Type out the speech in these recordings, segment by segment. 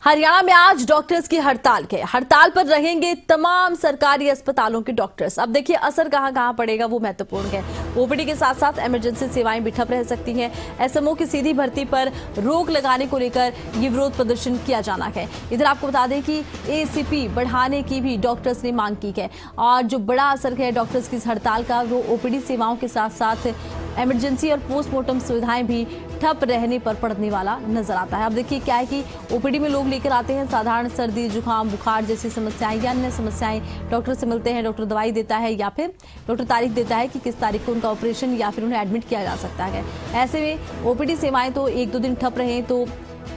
हरियाणा में आज डॉक्टर्स की हड़ताल पर रहेंगे तमाम सरकारी अस्पतालों के डॉक्टर्स। अब देखिए असर कहां कहां पड़ेगा वो महत्वपूर्ण है। ओपीडी के साथ साथ इमरजेंसी सेवाएं भी ठप रह सकती हैं। एसएमओ की सीधी भर्ती पर रोक लगाने को लेकर ये विरोध प्रदर्शन किया जाना है। इधर आपको बता दें कि एसीपी बढ़ाने की भी डॉक्टर्स ने मांग की है और जो बड़ा असर है डॉक्टर्स की इस हड़ताल का वो ओपीडी सेवाओं के साथ साथ इमरजेंसी और पोस्टमार्टम सुविधाएं भी ठप रहने पर पड़ने वाला नजर आता है। अब देखिए क्या है कि ओपीडी में लोग लेकर आते हैं साधारण सर्दी जुकाम बुखार जैसी समस्याएं या अन्य समस्याएं, डॉक्टर से मिलते हैं, डॉक्टर दवाई देता है या फिर डॉक्टर तारीख देता है कि किस तारीख को उनका ऑपरेशन या फिर उन्हें एडमिट किया जा सकता है। ऐसे में ओपीडी सेवाएं तो एक दो दिन ठप रहे तो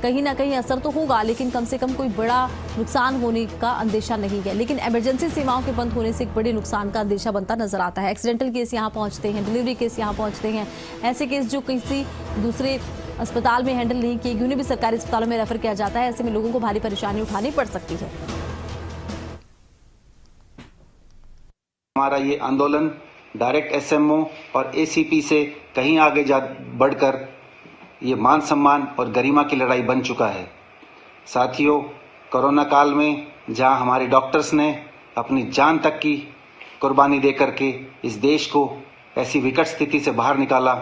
कहीं ना कहीं असर तो होगा, लेकिन कम से कम कोई बड़ा नुकसान होने का अंदेशा नहीं है। लेकिन इमरजेंसी सेवाओं के बंद होने से एक बड़े नुकसान का अंदेशा बनता नजर आता है। एक्सीडेंटल केस यहाँ पहुंचते हैं, डिलीवरी केस यहाँ पहुंचते हैं, ऐसे केस जो किसी दूसरे अस्पताल में हैंडल नहीं किए उन्हें भी सरकारी अस्पतालों में रेफर किया जाता है। ऐसे में लोगों को भारी परेशानी उठानी पड़ सकती है। हमारा ये आंदोलन डायरेक्ट एसएमओ और एसीपी से कहीं आगे बढ़कर ये मान सम्मान और गरिमा की लड़ाई बन चुका है। साथियों, कोरोना काल में जहां हमारे डॉक्टर्स ने अपनी जान तक की कुर्बानी दे करके इस देश को ऐसी विकट स्थिति से बाहर निकाला,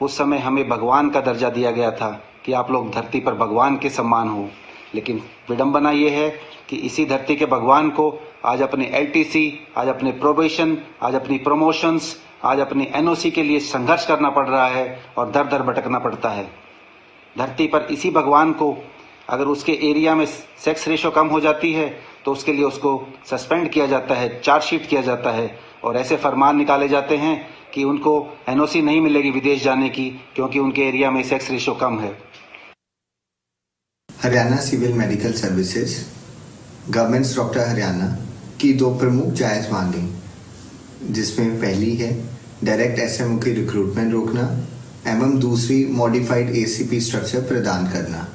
उस समय हमें भगवान का दर्जा दिया गया था कि आप लोग धरती पर भगवान के समान हो। लेकिन विडंबना ये है कि इसी धरती के भगवान को आज अपने एलटीसी, आज अपने प्रोबेशन, आज अपनी प्रमोशंस, आज अपनी एनओसी के लिए संघर्ष करना पड़ रहा है और दर दर भटकना पड़ता है। धरती पर इसी भगवान को अगर उसके एरिया में सेक्स रेशो कम हो जाती है तो उसके लिए उसको सस्पेंड किया जाता है, चार्जशीट किया जाता है और ऐसे फरमान निकाले जाते हैं कि उनको एनओसी नहीं मिलेगी विदेश जाने की क्योंकि उनके एरिया में सेक्स रेशो कम है। Haryana civil medical services government doctor Haryana की दो प्रमुख जायज़ मांगें, जिसमें पहली है डायरेक्ट एसएमओ की रिक्रूटमेंट रोकना एवं दूसरी मॉडिफाइड एसीपी स्ट्रक्चर प्रदान करना।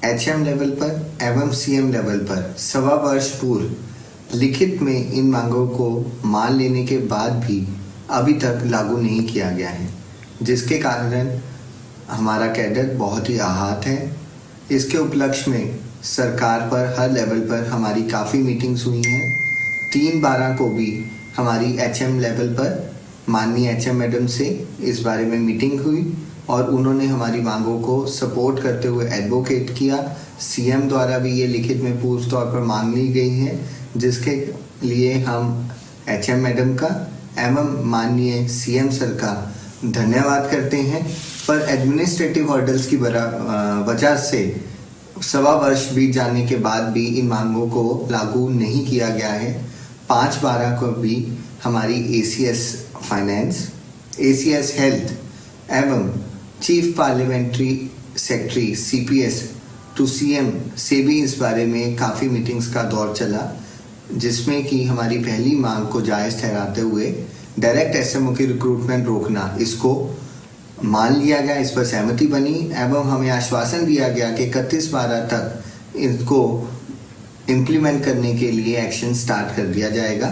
एचएम लेवल पर एवं सीएम लेवल पर सवा वर्ष पूर्व लिखित में इन मांगों को मान लेने के बाद भी अभी तक लागू नहीं किया गया है, जिसके कारण हमारा कैडर बहुत ही आहत है। इसके उपलक्ष्य में सरकार पर हर लेवल पर हमारी काफ़ी मीटिंग्स हुई हैं। 3/12 को भी हमारी एचएम लेवल पर माननीय एचएम मैडम से इस बारे में मीटिंग हुई और उन्होंने हमारी मांगों को सपोर्ट करते हुए एडवोकेट किया। सीएम द्वारा भी ये लिखित में पूर्ण तौर पर मांग ली गई है, जिसके लिए हम एचएम मैडम का एवं माननीय सीएम सर का धन्यवाद करते हैं। पर एडमिनिस्ट्रेटिव हर्डल्स की वजह से सवा वर्ष बीत जाने के बाद भी इन मांगों को लागू नहीं किया गया है। 5/12 को भी हमारी एसीएस फाइनेंस, एसीएस हेल्थ एवं chief parliamentary secretary CPS to CM से भी इस बारे में काफ़ी मीटिंग्स का दौर चला, जिसमें कि हमारी पहली मांग को जायज़ ठहराते हुए डायरेक्ट एसएमओ की रिक्रूटमेंट रोकना, इसको मान लिया गया, इस पर सहमति बनी एवं हमें आश्वासन दिया गया कि 31/12 तक इसको इम्प्लीमेंट करने के लिए एक्शन स्टार्ट कर दिया जाएगा।